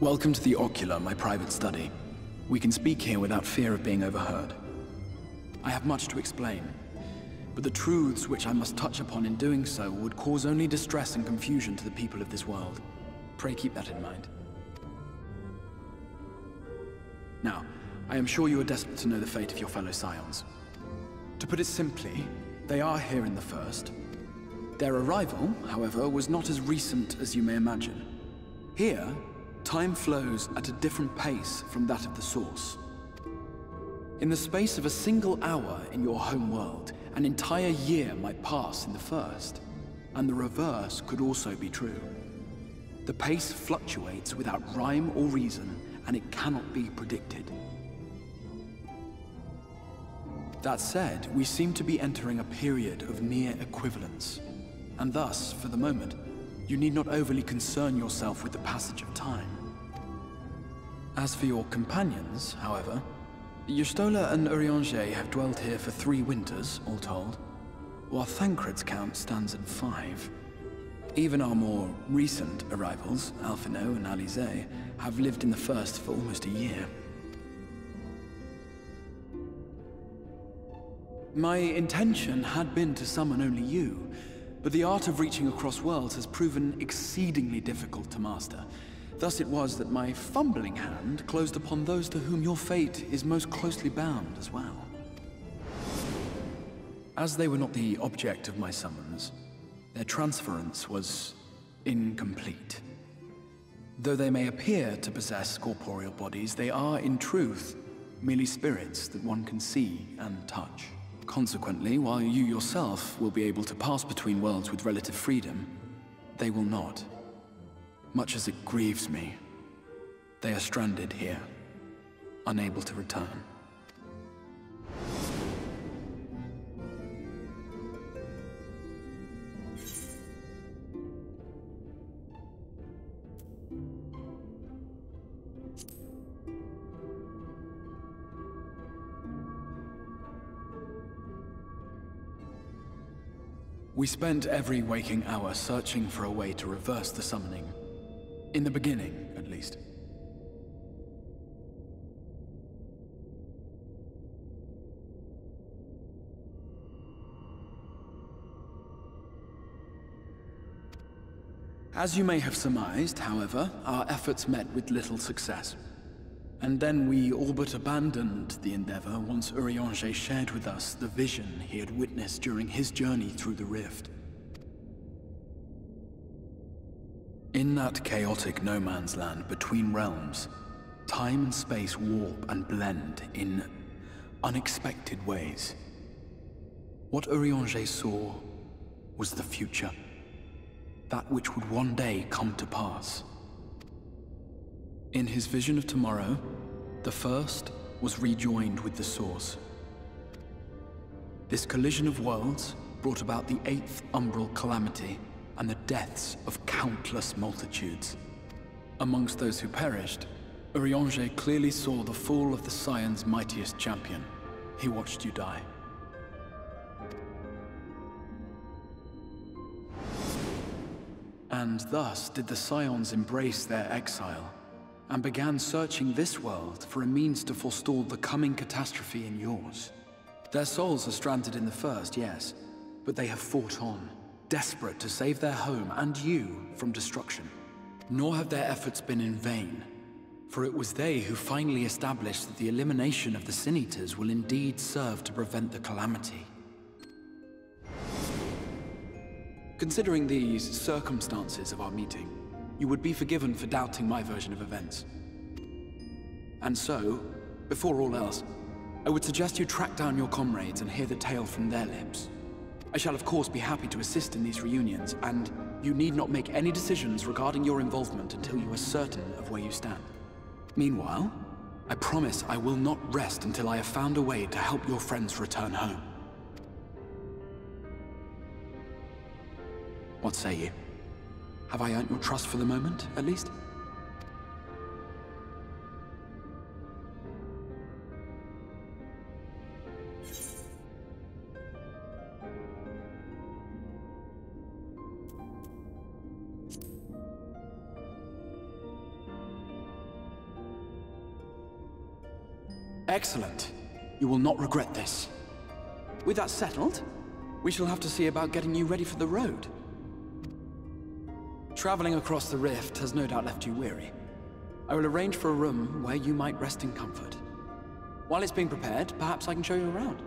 Welcome to the Ocular, my private study. We can speak here without fear of being overheard. I have much to explain, but the truths which I must touch upon in doing so would cause only distress and confusion to the people of this world. Pray keep that in mind. Now, I am sure you are desperate to know the fate of your fellow Scions. To put it simply, they are here in the First. Their arrival, however, was not as recent as you may imagine. Here, time flows at a different pace from that of the Source. In the space of a single hour in your home world, an entire year might pass in the First, and the reverse could also be true. The pace fluctuates without rhyme or reason, and it cannot be predicted. That said, we seem to be entering a period of near equivalence, and thus, for the moment, you need not overly concern yourself with the passage of time. As for your companions, however, Y'shtola and Urianger have dwelt here for 3 winters, all told, while Thancred's count stands at 5. Even our more recent arrivals, Alphino and Alize, have lived in the First for almost a year. My intention had been to summon only you, but the art of reaching across worlds has proven exceedingly difficult to master. Thus it was that my fumbling hand closed upon those to whom your fate is most closely bound as well. As they were not the object of my summons, their transference was incomplete. Though they may appear to possess corporeal bodies, they are, in truth, merely spirits that one can see and touch. Consequently, while you yourself will be able to pass between worlds with relative freedom, they will not. Much as it grieves me, they are stranded here, unable to return. We spent every waking hour searching for a way to reverse the summoning. In the beginning, at least. As you may have surmised, however, our efforts met with little success. And then we all but abandoned the endeavor once Urianger shared with us the vision he had witnessed during his journey through the rift. In that chaotic no-man's land between realms, time and space warp and blend in unexpected ways. What Urianger saw was the future, that which would one day come to pass. In his vision of tomorrow, the First was rejoined with the Source. This collision of worlds brought about the 8th umbral calamity and the deaths of countless multitudes. Amongst those who perished, Urianger clearly saw the fall of the Scion's mightiest champion. He watched you die. And thus did the Scions embrace their exile, and began searching this world for a means to forestall the coming catastrophe in yours. Their souls are stranded in the First, yes, but they have fought on, desperate to save their home and you from destruction. Nor have their efforts been in vain, for it was they who finally established that the elimination of the Sin Eaters will indeed serve to prevent the calamity. Considering these circumstances of our meeting, you would be forgiven for doubting my version of events. And so, before all else, I would suggest you track down your comrades and hear the tale from their lips. I shall of course be happy to assist in these reunions, and you need not make any decisions regarding your involvement until you are certain of where you stand. Meanwhile, I promise I will not rest until I have found a way to help your friends return home. What say you? Have I earned your trust for the moment, at least? Excellent. You will not regret this. With that settled, we shall have to see about getting you ready for the road. Traveling across the rift has no doubt left you weary. I will arrange for a room where you might rest in comfort. While it's being prepared, perhaps I can show you around.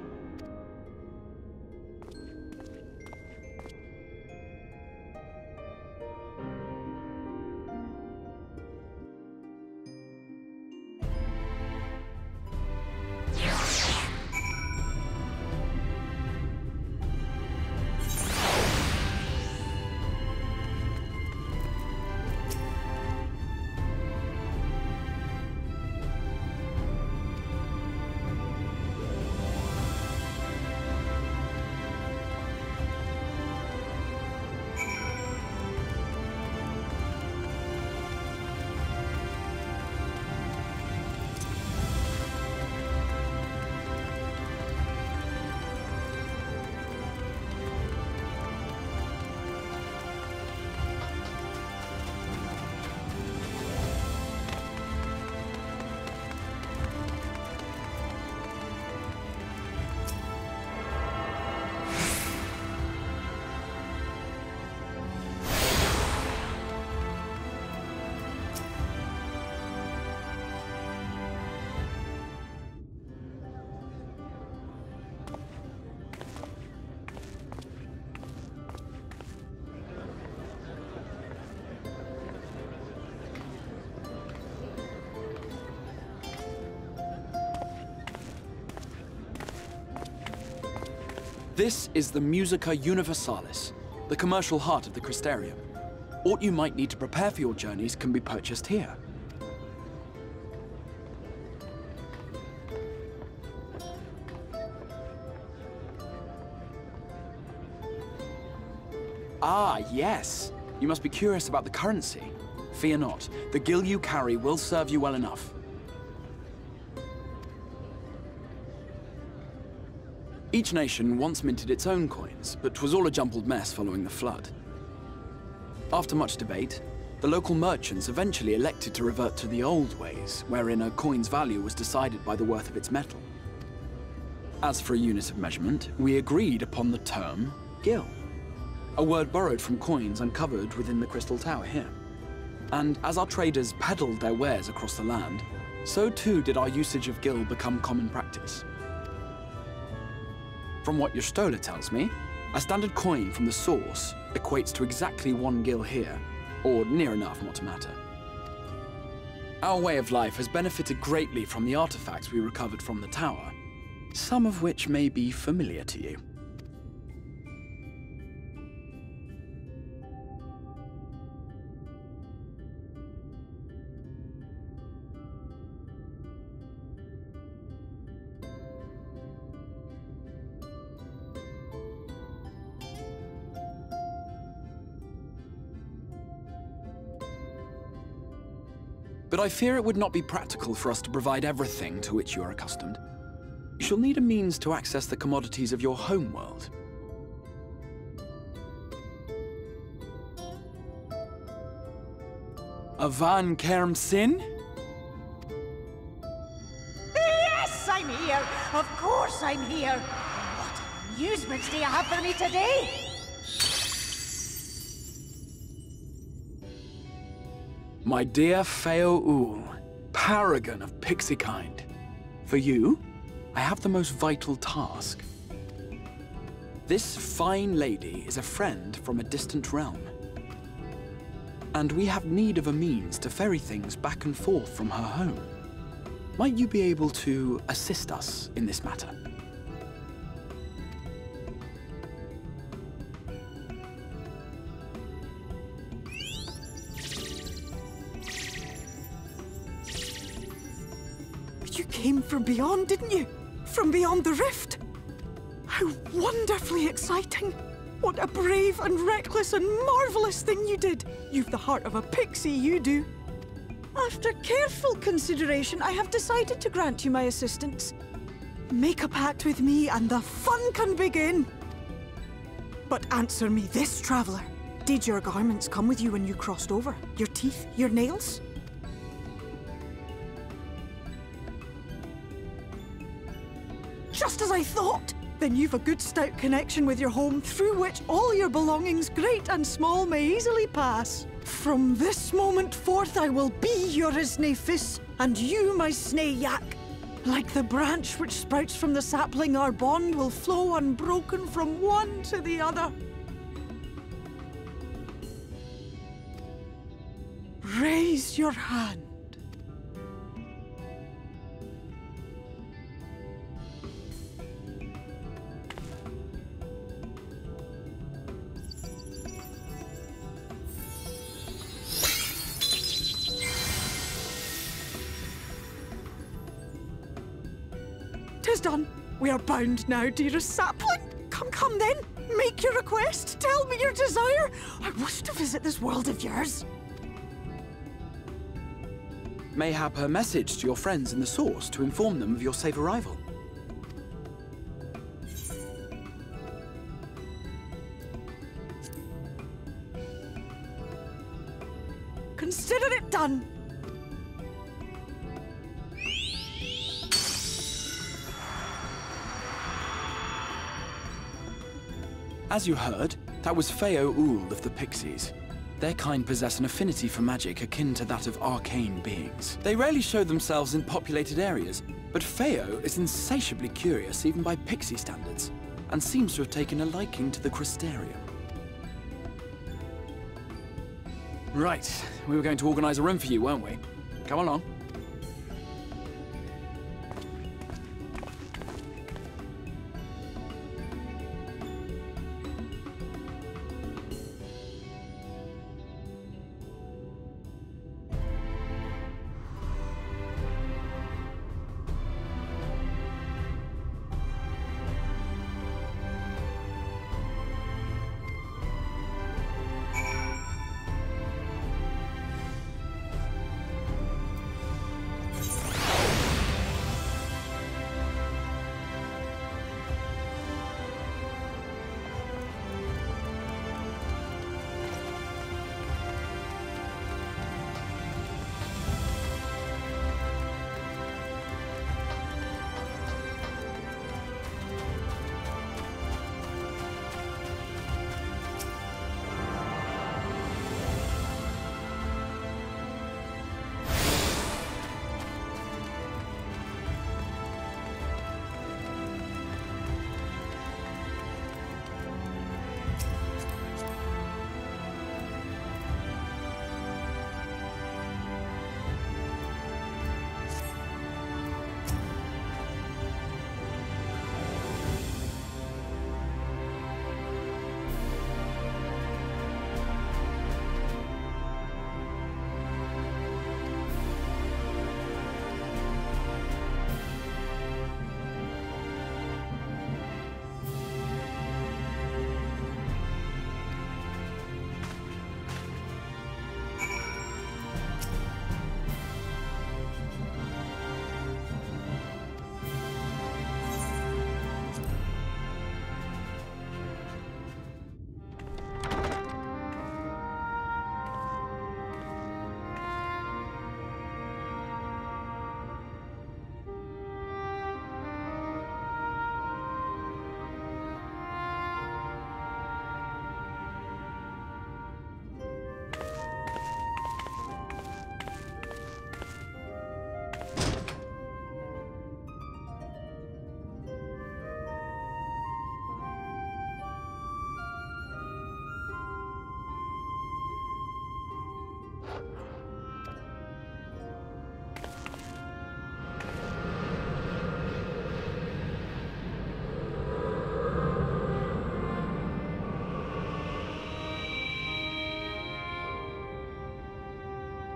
This is the Musica Universalis, the commercial heart of the Crystarium. Aught you might need to prepare for your journeys can be purchased here. Ah, yes. You must be curious about the currency. Fear not. The gil you carry will serve you well enough. Each nation once minted its own coins, but 'twas all a jumbled mess following the flood. After much debate, the local merchants eventually elected to revert to the old ways, wherein a coin's value was decided by the worth of its metal. As for a unit of measurement, we agreed upon the term gil, a word borrowed from coins uncovered within the Crystal Tower here. And as our traders peddled their wares across the land, so too did our usage of gil become common practice. From what your stola tells me, a standard coin from the source equates to exactly 1 gil here, or near enough not to matter. Our way of life has benefited greatly from the artifacts we recovered from the tower, some of which may be familiar to you. But I fear it would not be practical for us to provide everything to which you are accustomed. You shall need a means to access the commodities of your homeworld. Avan Kerm Sin? Yes, I'm here! Of course I'm here! What amusements do you have for me today? My dear Feo Ul, paragon of pixie kind. For you, I have the most vital task. This fine lady is a friend from a distant realm. And we have need of a means to ferry things back and forth from her home. Might you be able to assist us in this matter? You came from beyond, didn't you? From beyond the rift? How wonderfully exciting! What a brave and reckless and marvelous thing you did! You've the heart of a pixie, you do. After careful consideration, I have decided to grant you my assistance. Make a pact with me and the fun can begin. But answer me this, traveler. Did your garments come with you when you crossed over? Your teeth? Your nails? Just as I thought! Then you've a good stout connection with your home through which all your belongings, great and small, may easily pass. From this moment forth I will be your isne fis, and you my snay yak. Like the branch which sprouts from the sapling, our bond will flow unbroken from one to the other. Raise your hand. Tis done. We are bound now, dearest sapling. Come then. Make your request. Tell me your desire. I wish to visit this world of yours. Mayhap a message to your friends in the Source to inform them of your safe arrival. Consider it done. As you heard, that was Feo Uld of the Pixies. Their kind possess an affinity for magic akin to that of arcane beings. They rarely show themselves in populated areas, but Feo is insatiably curious even by pixie standards, and seems to have taken a liking to the Crystarium. Right, we were going to organize a room for you, weren't we? Come along.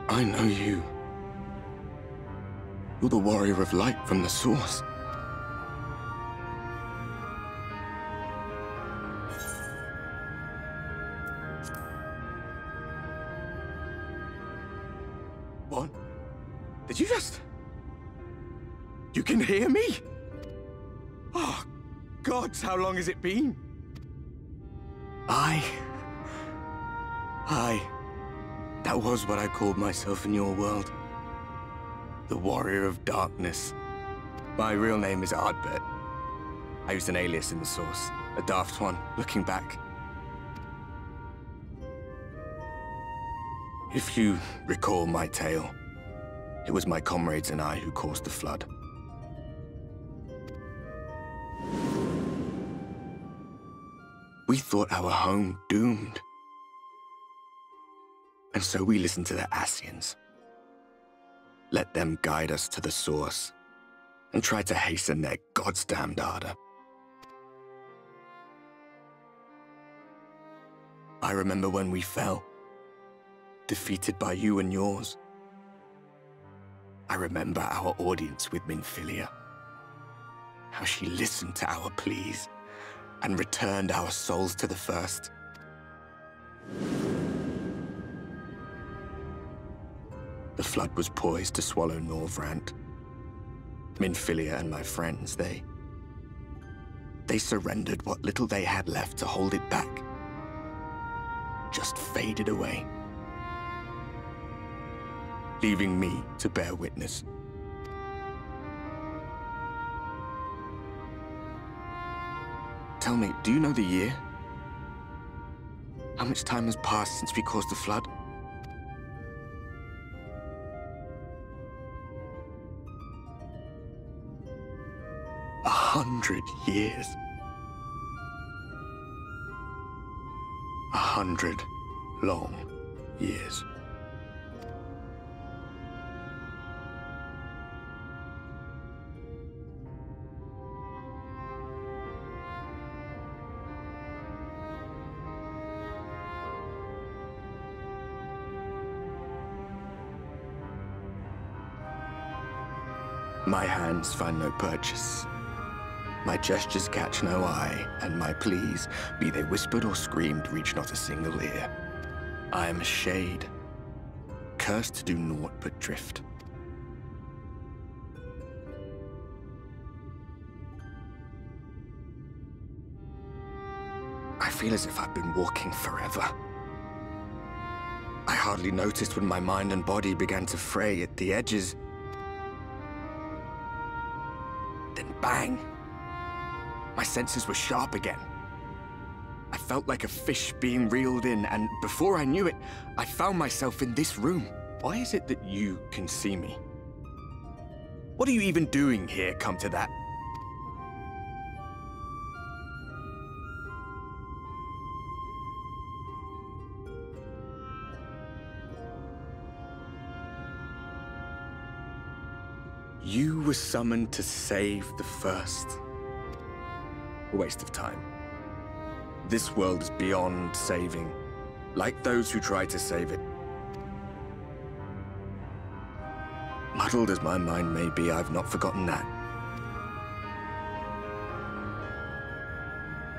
I know you. You're the warrior of light from the Source. What? Did you just... You can hear me? Oh, gods, how long has it been? That was what I called myself in your world. The Warrior of Darkness. My real name is Ardbert. I used an alias in the source. A daft one, looking back. If you recall my tale, it was my comrades and I who caused the flood. We thought our home doomed. And so we listened to the Ascians. Let them guide us to the source, and tried to hasten their goddamned ardor. I remember when we fell, defeated by you and yours. I remember our audience with Minfilia, how she listened to our pleas and returned our souls to the First. The flood was poised to swallow Norvrandt. Minfilia and my friends, they surrendered what little they had left to hold it back. Just faded away, leaving me to bear witness. Tell me, do you know the year? How much time has passed since we caused the flood? 100 years. 100 long years. My hands find no purchase. My gestures catch no eye, and my pleas, be they whispered or screamed, reach not a single ear. I am a shade, cursed to do naught but drift. I feel as if I've been walking forever. I hardly noticed when my mind and body began to fray at the edges. Then bang! My senses were sharp again. I felt like a fish being reeled in, and before I knew it, I found myself in this room. Why is it that you can see me? What are you even doing here, come to that? You were summoned to save the First. A waste of time. This world is beyond saving, like those who try to save it. Muddled as my mind may be, I've not forgotten that.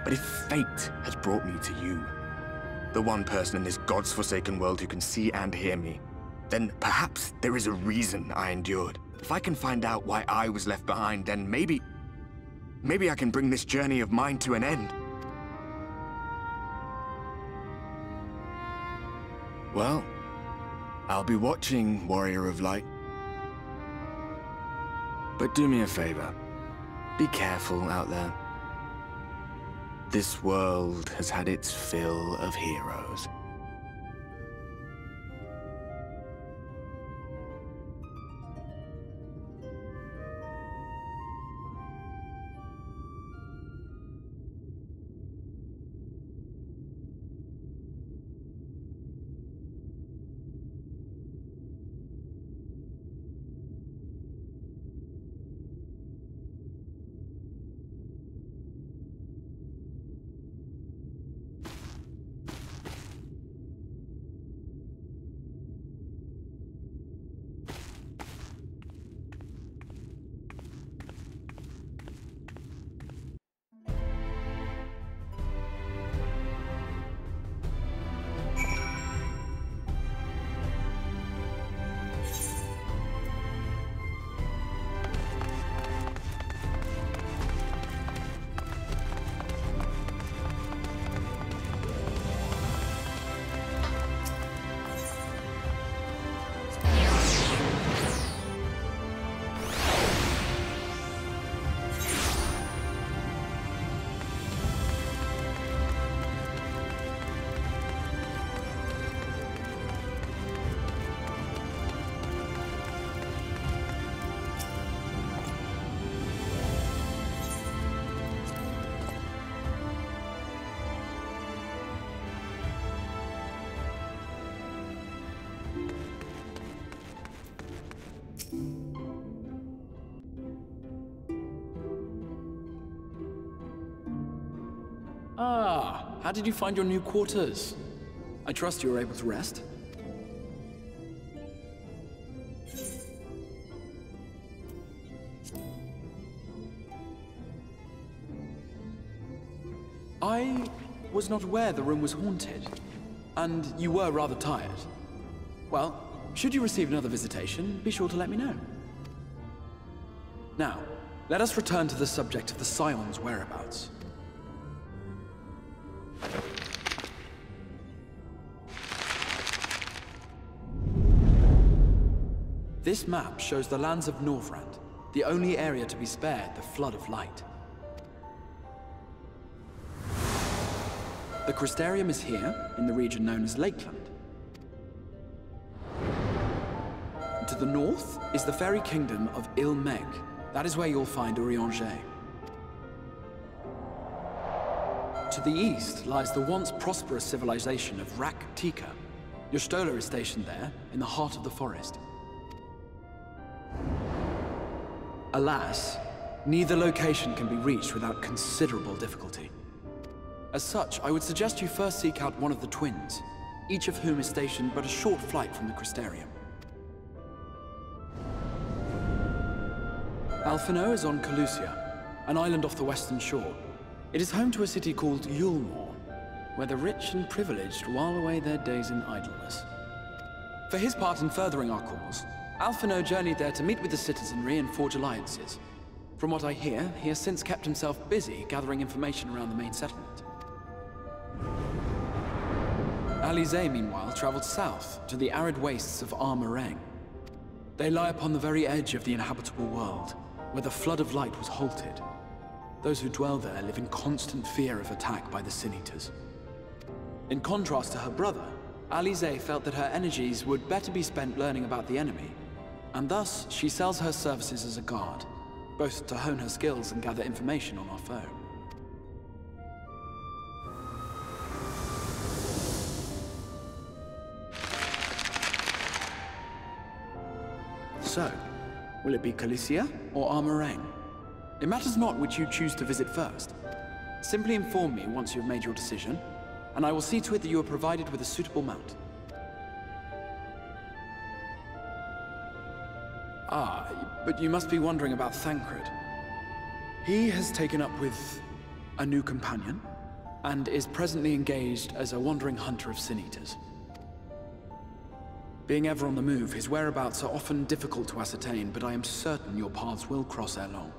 But if fate has brought me to you, the one person in this God's-forsaken world who can see and hear me, then perhaps there is a reason I endured. If I can find out why I was left behind, then maybe I can bring this journey of mine to an end. Well, I'll be watching, Warrior of Light. But do me a favor. Be careful out there. This world has had its fill of heroes. Ah, how did you find your new quarters? I trust you were able to rest? I was not aware the room was haunted, and you were rather tired. Well, should you receive another visitation, be sure to let me know. Now, let us return to the subject of the Scion's whereabouts. This map shows the lands of Norvrandt, the only area to be spared the flood of light. The Crystarium is here, in the region known as Lakeland. To the north is the fairy kingdom of Il-Meg. That is where you'll find Urianger. To the east lies the once prosperous civilization of Rak-Tika. Your Stola is stationed there, in the heart of the forest. Alas, neither location can be reached without considerable difficulty. As such, I would suggest you first seek out one of the twins, each of whom is stationed but a short flight from the Crystarium. Alphino is on Calusia, an island off the western shore. It is home to a city called Yulmore, where the rich and privileged while away their days in idleness. For his part in furthering our cause, Alphino journeyed there to meet with the citizenry and forge alliances. From what I hear, he has since kept himself busy gathering information around the main settlement. Alize, meanwhile, traveled south to the arid wastes of Armorang. They lie upon the very edge of the inhabitable world, where the flood of light was halted. Those who dwell there live in constant fear of attack by the Sin Eaters. In contrast to her brother, Alize felt that her energies would better be spent learning about the enemy, and thus she sells her services as a guard, both to hone her skills and gather information on our foe. So, will it be Calusia or Armorang? It matters not which you choose to visit first. Simply inform me once you have made your decision, and I will see to it that you are provided with a suitable mount. Ah, but you must be wondering about Thancred. He has taken up with a new companion, and is presently engaged as a wandering hunter of Sin Eaters. Being ever on the move, his whereabouts are often difficult to ascertain, but I am certain your paths will cross ere long.